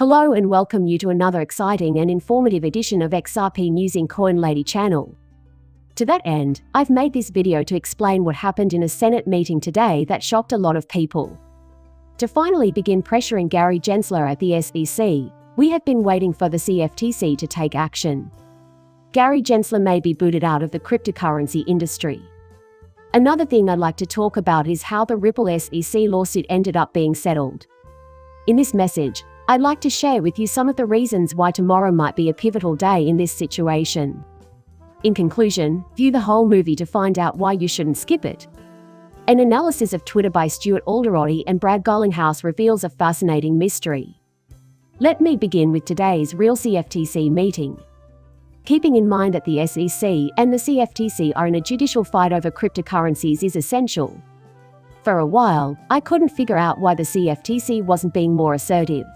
Hello and welcome you to another exciting and informative edition of XRP News in Coin Lady channel. To that end, I've made this video to explain what happened in a Senate meeting today that shocked a lot of people. To finally begin pressuring Gary Gensler at the SEC, we have been waiting for the CFTC to take action. Gary Gensler may be booted out of the cryptocurrency industry. Another thing I'd like to talk about is how the Ripple SEC lawsuit ended up being settled. In this message, I'd like to share with you some of the reasons why tomorrow might be a pivotal day in this situation. In conclusion, view the whole movie to find out why you shouldn't skip it. An analysis of Twitter by Stuart Alderoty and Brad Garlinghouse reveals a fascinating mystery. Let me begin with today's real CFTC meeting. Keeping in mind that the SEC and the CFTC are in a judicial fight over cryptocurrencies is essential. For a while, I couldn't figure out why the CFTC wasn't being more assertive.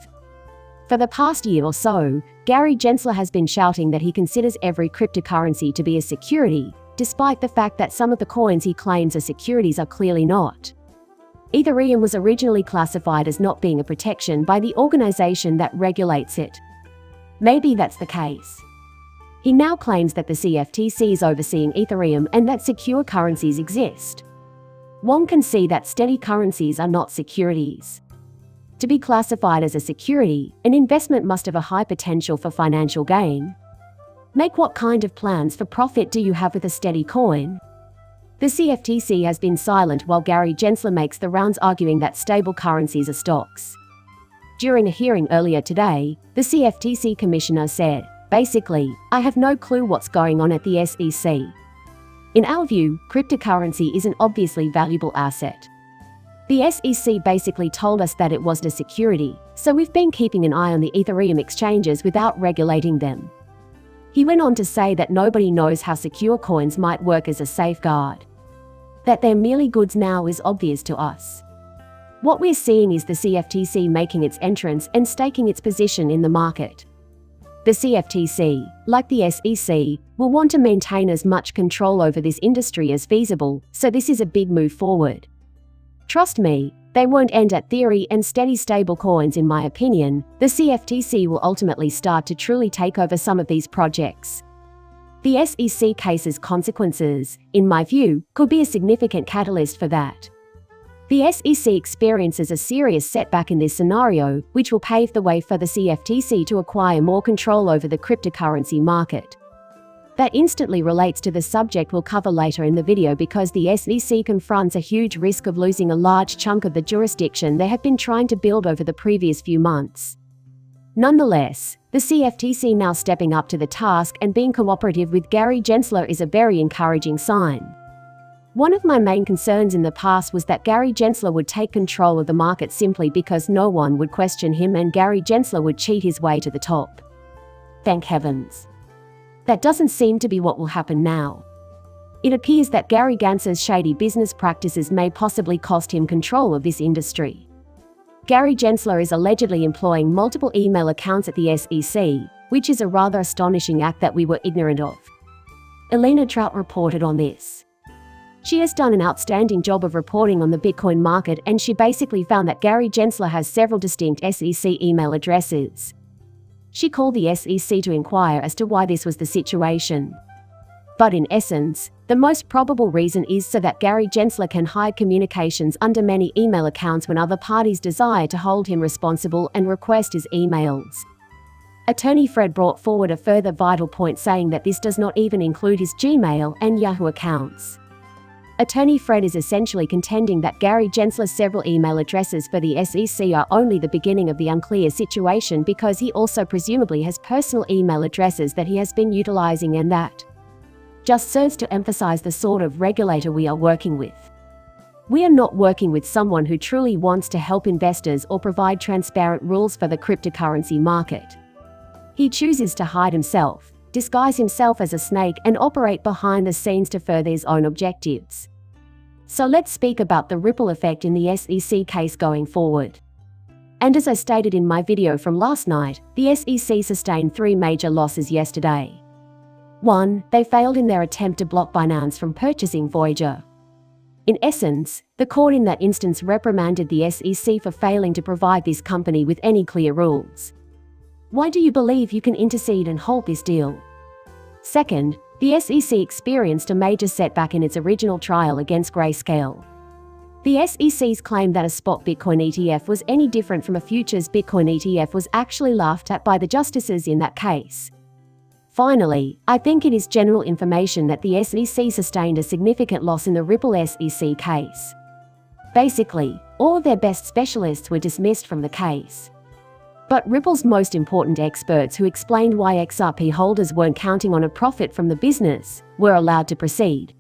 For the past year or so, Gary Gensler has been shouting that he considers every cryptocurrency to be a security, despite the fact that some of the coins he claims are securities are clearly not. Ethereum was originally classified as not being a protection by the organization that regulates it. Maybe that's the case. He now claims that the CFTC is overseeing Ethereum and that secure currencies exist. One can see that steady currencies are not securities. To be classified as a security, an investment must have a high potential for financial gain. Make what kind of plans for profit do you have with a steady coin? The CFTC has been silent while Gary Gensler makes the rounds arguing that stable currencies are stocks. During a hearing earlier today, the CFTC commissioner said, "Basically, I have no clue what's going on at the SEC. In our view, cryptocurrency is an obviously valuable asset. The SEC basically told us that it wasn't a security, so we've been keeping an eye on the Ethereum exchanges without regulating them." He went on to say that nobody knows how secure coins might work as a safeguard. That they're merely goods now is obvious to us. What we're seeing is the CFTC making its entrance and staking its position in the market. The CFTC, like the SEC, will want to maintain as much control over this industry as feasible, so this is a big move forward. Trust me, they won't end at theory and steady stable coins in my opinion. The CFTC will ultimately start to truly take over some of these projects. The SEC case's consequences, in my view, could be a significant catalyst for that. The SEC experiences a serious setback in this scenario, which will pave the way for the CFTC to acquire more control over the cryptocurrency market. That instantly relates to the subject we'll cover later in the video because the SEC confronts a huge risk of losing a large chunk of the jurisdiction they have been trying to build over the previous few months. Nonetheless, the CFTC now stepping up to the task and being cooperative with Gary Gensler is a very encouraging sign. One of my main concerns in the past was that Gary Gensler would take control of the market simply because no one would question him and Gary Gensler would cheat his way to the top. Thank heavens. That doesn't seem to be what will happen now. It appears that Gary Gensler's shady business practices may possibly cost him control of this industry. Gary Gensler is allegedly employing multiple email accounts at the SEC, which is a rather astonishing act that we were ignorant of. Elena Trout reported on this. She has done an outstanding job of reporting on the Bitcoin market and she basically found that Gary Gensler has several distinct SEC email addresses. She called the SEC to inquire as to why this was the situation. But in essence, the most probable reason is so that Gary Gensler can hide communications under many email accounts when other parties desire to hold him responsible and request his emails. Attorney Fred brought forward a further vital point saying that this does not even include his Gmail and Yahoo accounts. Attorney Fred is essentially contending that Gary Gensler's several email addresses for the SEC are only the beginning of the unclear situation because he also presumably has personal email addresses that he has been utilizing and that just serves to emphasize the sort of regulator we are working with. We are not working with someone who truly wants to help investors or provide transparent rules for the cryptocurrency market. He chooses to hide himself, disguise himself as a snake and operate behind the scenes to further his own objectives. So let's speak about the ripple effect in the SEC case going forward. And as I stated in my video from last night, the SEC sustained 3 major losses yesterday. 1. They failed in their attempt to block Binance from purchasing Voyager. In essence, the court in that instance reprimanded the SEC for failing to provide this company with any clear rules. Why do you believe you can intercede and halt this deal? Second, the SEC experienced a major setback in its original trial against Grayscale. The SEC's claim that a spot Bitcoin ETF was any different from a futures Bitcoin ETF was actually laughed at by the justices in that case. Finally, I think it is general information that the SEC sustained a significant loss in the Ripple SEC case. Basically, all of their best specialists were dismissed from the case. But Ripple's most important experts who explained why XRP holders weren't counting on a profit from the business were allowed to proceed.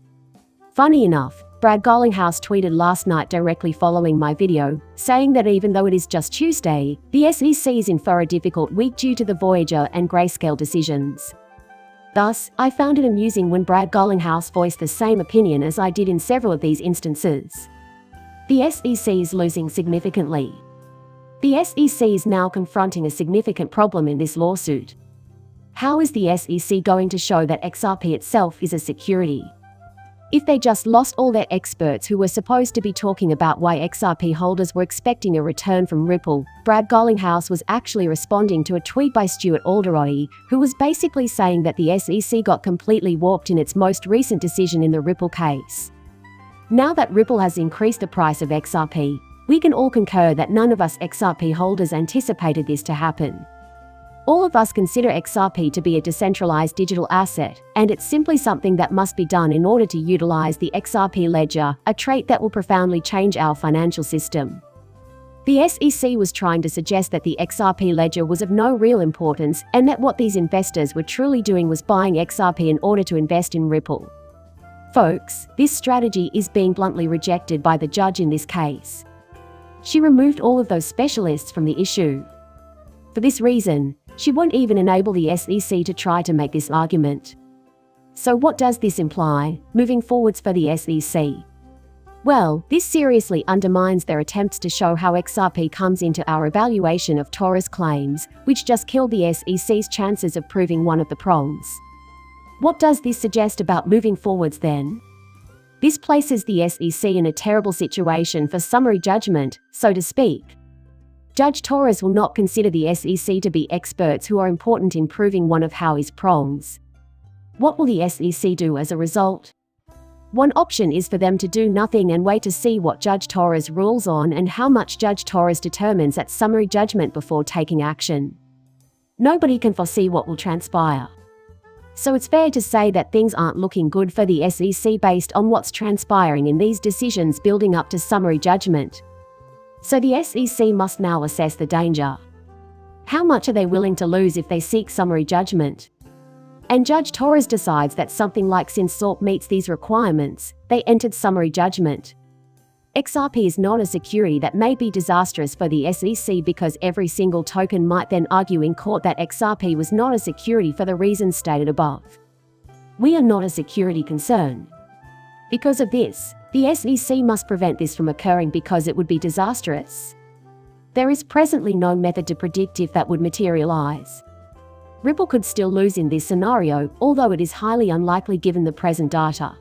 Funny enough, Brad Garlinghouse tweeted last night directly following my video, saying that even though it is just Tuesday, the SEC is in for a difficult week due to the Voyager and Grayscale decisions. Thus, I found it amusing when Brad Garlinghouse voiced the same opinion as I did in several of these instances. The SEC is losing significantly. The SEC is now confronting a significant problem in this lawsuit. How is the SEC going to show that XRP itself is a security? If they just lost all their experts who were supposed to be talking about why XRP holders were expecting a return from Ripple, Brad Garlinghouse was actually responding to a tweet by Stuart Alderoty, who was basically saying that the SEC got completely warped in its most recent decision in the Ripple case. Now that Ripple has increased the price of XRP, we can all concur that none of us XRP holders anticipated this to happen. All of us consider XRP to be a decentralized digital asset, and it's simply something that must be done in order to utilize the XRP ledger, a trait that will profoundly change our financial system. The SEC was trying to suggest that the XRP ledger was of no real importance, and that what these investors were truly doing was buying XRP in order to invest in Ripple. Folks, this strategy is being bluntly rejected by the judge in this case. She removed all of those specialists from the issue. For this reason, she won't even enable the SEC to try to make this argument. So what does this imply, moving forwards for the SEC? Well, this seriously undermines their attempts to show how XRP comes into our evaluation of Torah's claims, which just killed the SEC's chances of proving one of the prongs. What does this suggest about moving forwards then? This places the SEC in a terrible situation for summary judgment, so to speak. Judge Torres will not consider the SEC to be experts who are important in proving one of Howie's prongs. What will the SEC do as a result? One option is for them to do nothing and wait to see what Judge Torres rules on and how much Judge Torres determines at summary judgment before taking action. Nobody can foresee what will transpire. So it's fair to say that things aren't looking good for the SEC based on what's transpiring in these decisions building up to summary judgment. So the SEC must now assess the danger. How much are they willing to lose if they seek summary judgment? And Judge Torres decides that something like SIN-SORP meets these requirements, they entered summary judgment. XRP is not a security that may be disastrous for the SEC because every single token might then argue in court that XRP was not a security for the reasons stated above. We are not a security concern. Because of this, the SEC must prevent this from occurring because it would be disastrous. There is presently no method to predict if that would materialize. Ripple could still lose in this scenario, although it is highly unlikely given the present data.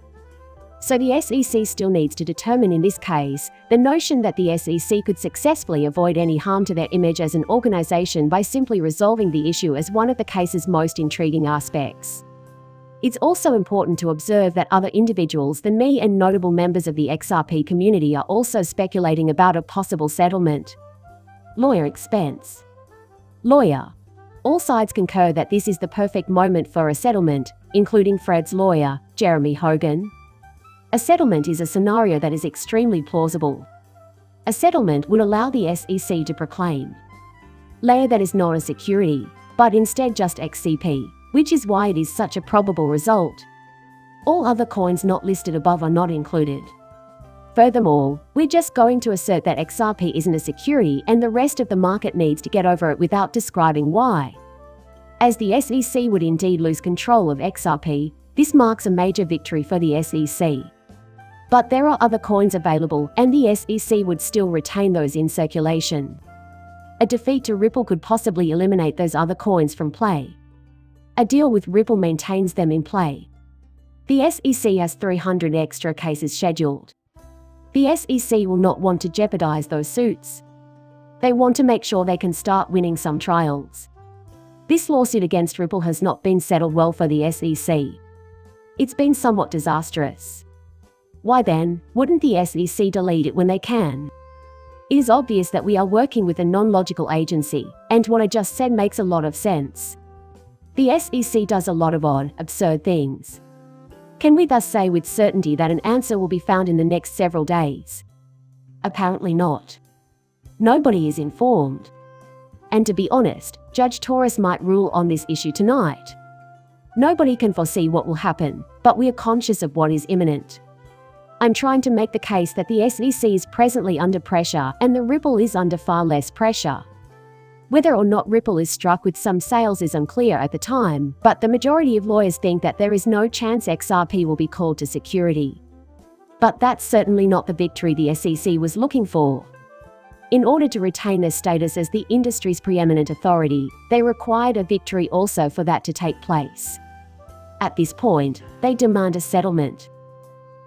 So the SEC still needs to determine in this case, the notion that the SEC could successfully avoid any harm to their image as an organization by simply resolving the issue as one of the case's most intriguing aspects. It's also important to observe that other individuals than me and notable members of the XRP community are also speculating about a possible settlement. Lawyer expense. Lawyer. All sides concur that this is the perfect moment for a settlement, including Fred's lawyer, Jeremy Hogan. A settlement is a scenario that is extremely plausible. A settlement would allow the SEC to proclaim layer that is not a security, but instead just XCP, which is why it is such a probable result. All other coins not listed above are not included. Furthermore, we're just going to assert that XRP isn't a security and the rest of the market needs to get over it without describing why. As the SEC would indeed lose control of XRP, this marks a major victory for the SEC. But there are other coins available, and the SEC would still retain those in circulation. A defeat to Ripple could possibly eliminate those other coins from play. A deal with Ripple maintains them in play. The SEC has 300 extra cases scheduled. The SEC will not want to jeopardize those suits. They want to make sure they can start winning some trials. This lawsuit against Ripple has not been settled well for the SEC. It's been somewhat disastrous. Why then wouldn't the SEC delete it when they can? It is obvious that we are working with a non-logical agency, and what I just said makes a lot of sense. The SEC does a lot of odd, absurd things. Can we thus say with certainty that an answer will be found in the next several days? Apparently not. Nobody is informed. And to be honest, Judge Torres might rule on this issue tonight. Nobody can foresee what will happen, but we are conscious of what is imminent. I'm trying to make the case that the SEC is presently under pressure and the Ripple is under far less pressure. Whether or not Ripple is struck with some sales is unclear at the time, but the majority of lawyers think that there is no chance XRP will be called to security. But that's certainly not the victory the SEC was looking for. In order to retain their status as the industry's preeminent authority, they required a victory also for that to take place. At this point, they demand a settlement.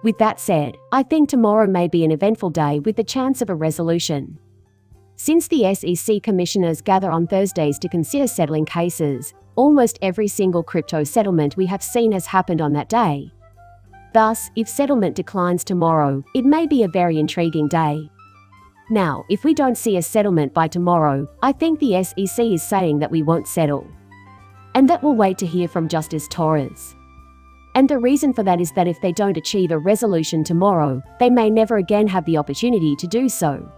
With that said, I think tomorrow may be an eventful day with the chance of a resolution. Since the SEC commissioners gather on Thursdays to consider settling cases, almost every single crypto settlement we have seen has happened on that day. Thus, if settlement declines tomorrow, it may be a very intriguing day. Now, if we don't see a settlement by tomorrow, I think the SEC is saying that we won't settle. And that we'll wait to hear from Justice Torres. And the reason for that is that if they don't achieve a resolution tomorrow, they may never again have the opportunity to do so.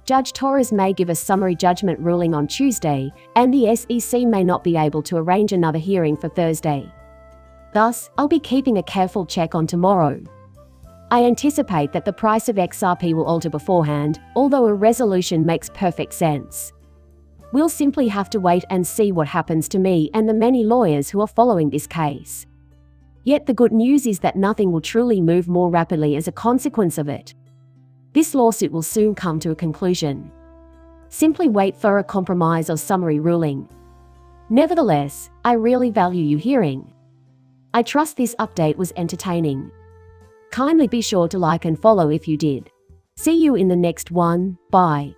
Judge Torres may give a summary judgment ruling on Tuesday, and the SEC may not be able to arrange another hearing for Thursday. Thus, I'll be keeping a careful check on tomorrow. I anticipate that the price of XRP will alter beforehand, although a resolution makes perfect sense. We'll simply have to wait and see what happens to me and the many lawyers who are following this case. Yet the good news is that nothing will truly move more rapidly as a consequence of it. This lawsuit will soon come to a conclusion. Simply wait for a compromise or summary ruling. Nevertheless, I really value you hearing. I trust this update was entertaining. Kindly be sure to like and follow if you did. See you in the next one. Bye.